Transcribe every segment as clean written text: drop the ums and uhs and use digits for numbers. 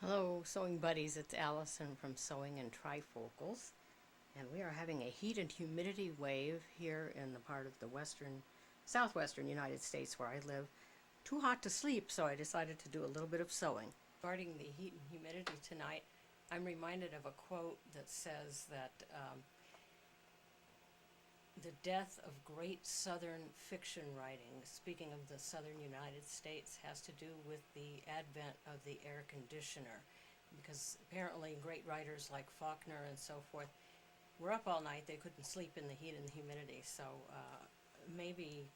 Hello, sewing buddies. It's Allison from Sewing and Trifocals, and we are having a heat and humidity wave here in the part of the southwestern United States where I live. Too hot to sleep, so I decided to do a little bit of sewing. Regarding the heat and humidity tonight, I'm reminded of a quote that says that the death of great southern fiction writing, speaking of the southern United States, has to do with the advent of the air conditioner. Because apparently great writers like Faulkner and so forth were up all night. They couldn't sleep in the heat and the humidity. So maybe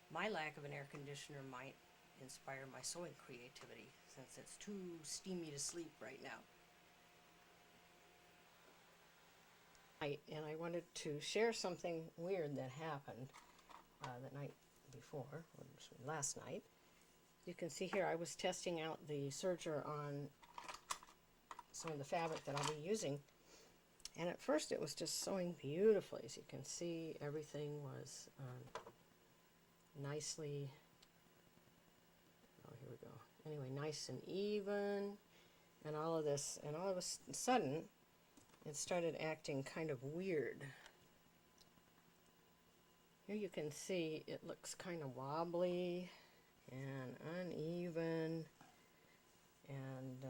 my lack of an air conditioner might inspire my sewing creativity, since it's too steamy to sleep right now. And I wanted to share something weird that happened the night before, or last night. You can see here I was testing out the serger on some of the fabric that I'll be using, and at first it was just sewing beautifully. As you can see, everything was nicely, oh, here we go. Anyway, nice and even, and all of this, and all of a sudden it started acting kind of weird. Here you can see it looks kind of wobbly and uneven, and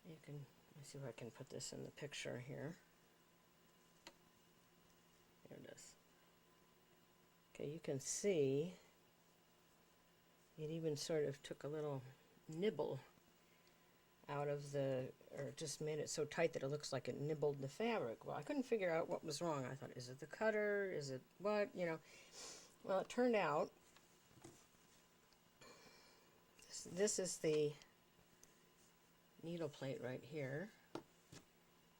let me see if I can put this in the picture here. There it is. Okay, you can see it even sort of took a little nibble out of or just made it so tight that it looks like it nibbled the fabric. Well, I couldn't figure out what was wrong. I thought, is it the cutter? Is it what? Well, it turned out this is the needle plate right here.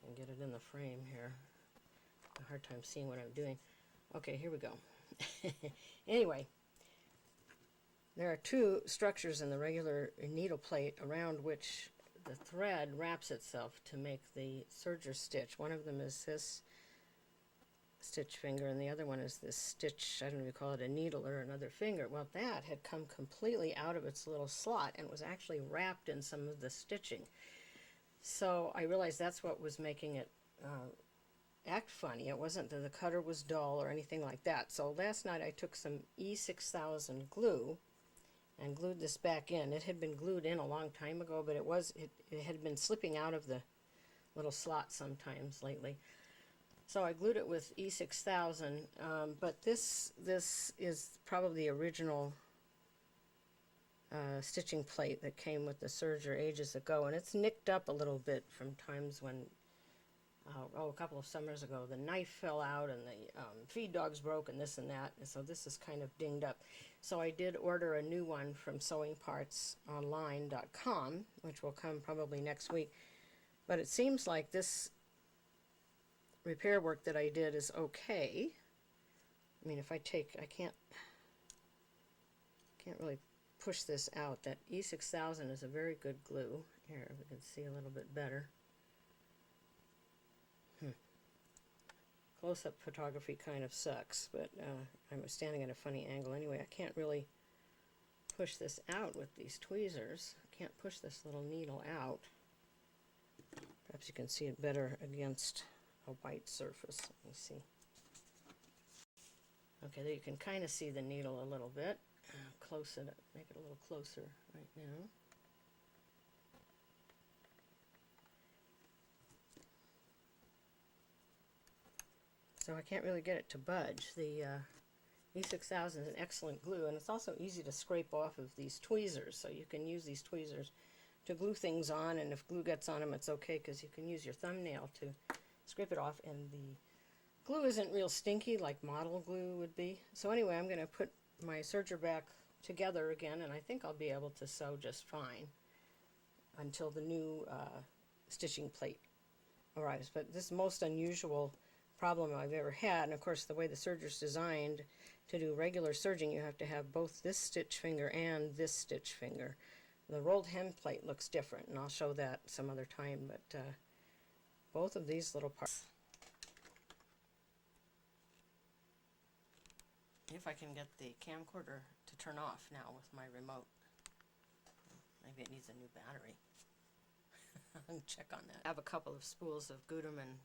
And get it in the frame here. A hard time seeing what I'm doing. Okay, here we go. Anyway, there are two structures in the regular needle plate around which the thread wraps itself to make the serger stitch. One of them is this stitch finger, and the other one is this stitch, I don't know if you call it a needle or another finger. Well, that had come completely out of its little slot and was actually wrapped in some of the stitching. So I realized that's what was making it act funny. It wasn't that the cutter was dull or anything like that. So last night I took some E6000 glue and glued this back in. It had been glued in a long time ago, but it had been slipping out of the little slot sometimes lately. So I glued it with E6000, but this is probably the original stitching plate that came with the serger ages ago, and it's nicked up a little bit from times when, a couple of summers ago, the knife fell out and the feed dogs broke and this and that, and so this is kind of dinged up. So I did order a new one from sewingpartsonline.com, which will come probably next week. But it seems like this repair work that I did is okay. I mean, if I can't really push this out. That E6000 is a very good glue. Here, we can see a little bit better. Close-up photography kind of sucks, but I'm standing at a funny angle anyway. I can't really push this out with these tweezers. I can't push this little needle out. Perhaps you can see it better against a white surface. Let me see. Okay, there you can kind of see the needle a little bit. Close it up, make it a little closer right now. So I can't really get it to budge. The E6000 is an excellent glue, and it's also easy to scrape off of these tweezers, so you can use these tweezers to glue things on, and if glue gets on them, it's okay because you can use your thumbnail to scrape it off, and the glue isn't real stinky like model glue would be. So anyway, I'm going to put my serger back together again, and I think I'll be able to sew just fine until the new stitching plate arrives. But this is the most unusual problem I've ever had, and of course the way the serger is designed, to do regular serging you have to have both this stitch finger and this stitch finger. The rolled hem plate looks different, and I'll show that some other time, but both of these little parts. If I can get the camcorder to turn off now with my remote. Maybe it needs a new battery. I'll check on that. I have a couple of spools of Gutermann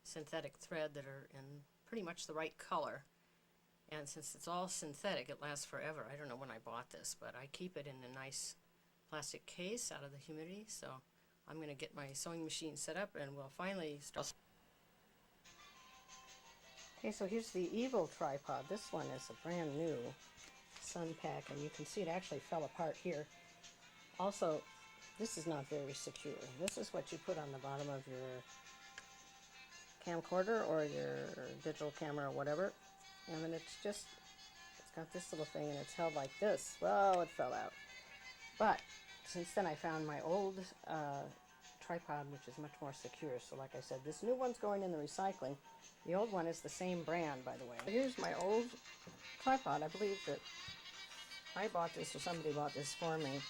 synthetic thread that are in pretty much the right color. And since it's all synthetic, it lasts forever. I don't know when I bought this, but I keep it in a nice plastic case out of the humidity. So I'm going to get my sewing machine set up and we'll finally start. Okay, so here's the Evil tripod. This one is a brand new Sun Pack, and you can see it actually fell apart here. Also, this is not very secure. This is what you put on the bottom of your camcorder or your digital camera or whatever. And then it's got this little thing and it's held like this. Whoa, it fell out. But since then I found my old tripod, which is much more secure. So like I said, this new one's going in the recycling. The old one is the same brand, by the way. Here's my old tripod. I believe that I bought this, or somebody bought this for me,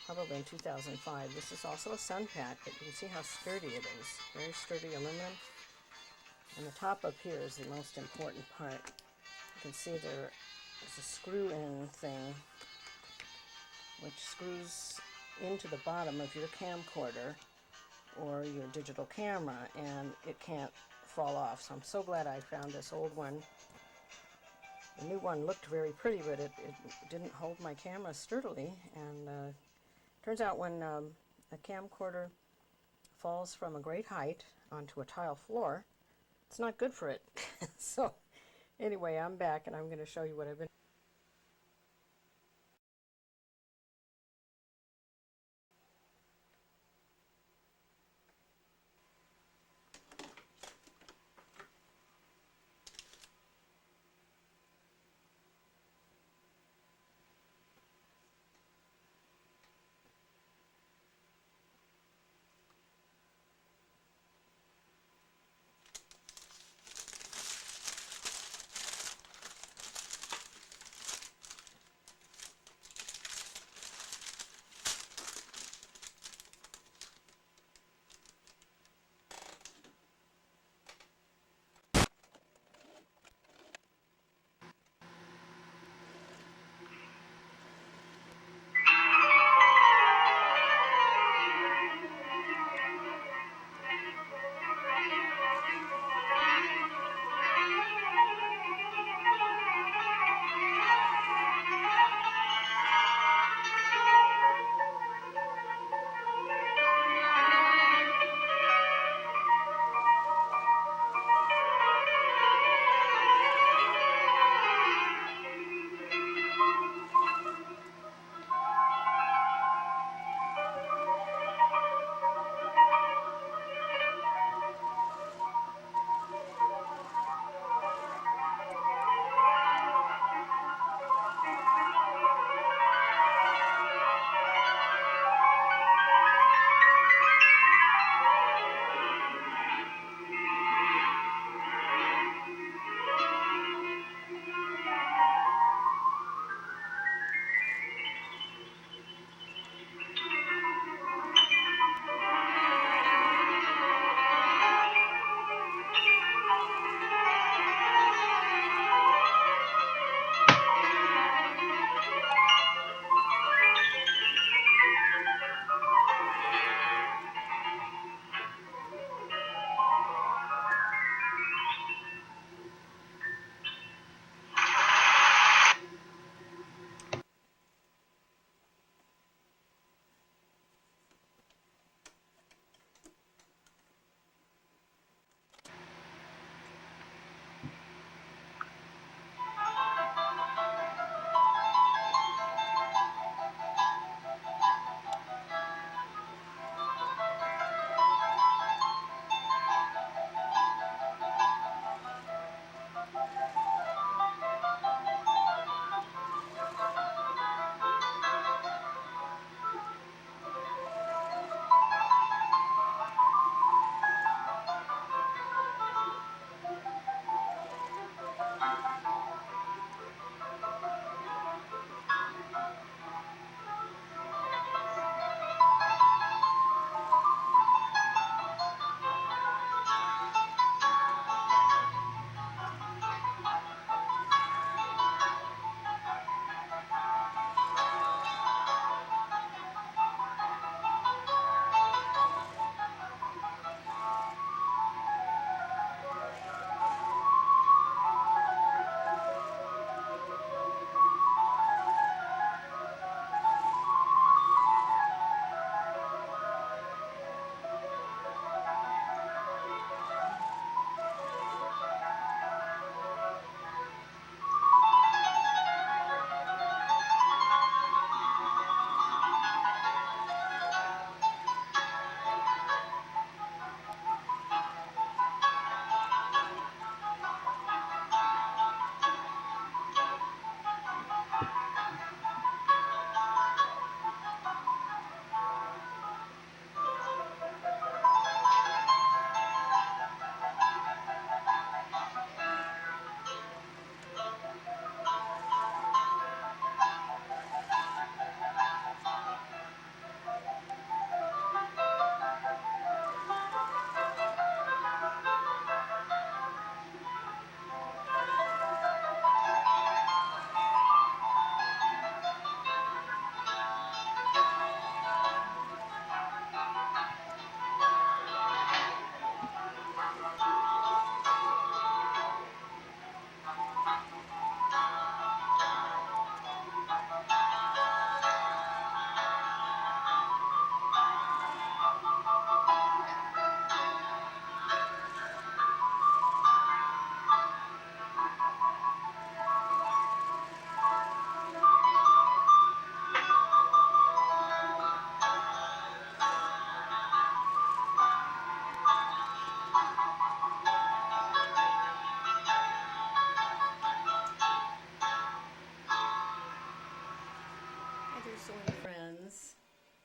probably in 2005. This is also a Sun Pack, but you can see how sturdy it is. Very sturdy aluminum. And the top up here is the most important part. You can see there is a screw-in thing which screws into the bottom of your camcorder or your digital camera, and it can't fall off. So I'm so glad I found this old one. The new one looked very pretty, but it didn't hold my camera sturdily. And turns out when a camcorder falls from a great height onto a tile floor, it's not good for it. So anyway, I'm back and I'm going to show you what I've been.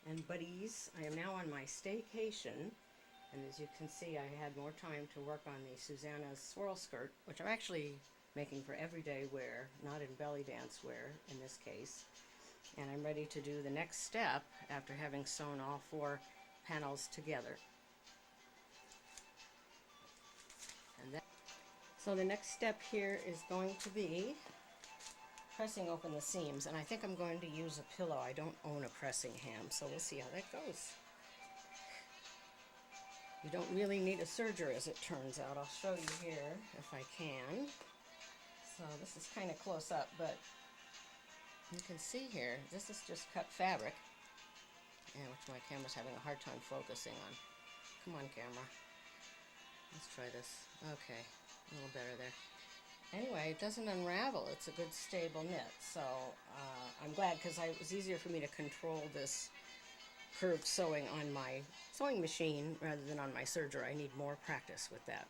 and buddies. I am now on my staycation, and as you can see, I had more time to work on the Susanna's swirl skirt, which I'm actually making for everyday wear, not in belly dance wear in this case. And I'm ready to do the next step after having sewn all 4 panels together. So the next step here is going to be pressing open the seams, and I think I'm going to use a pillow. I don't own a pressing ham, so we'll see how that goes. You don't really need a serger, as it turns out. I'll show you here if I can. So this is kind of close up, but you can see here, this is just cut fabric, and which my camera's having a hard time focusing on. Come on, camera. Let's try this. Okay, a little better there. Anyway, it doesn't unravel. It's a good stable knit, so I'm glad, because it was easier for me to control this curved sewing on my sewing machine rather than on my serger. I need more practice with that.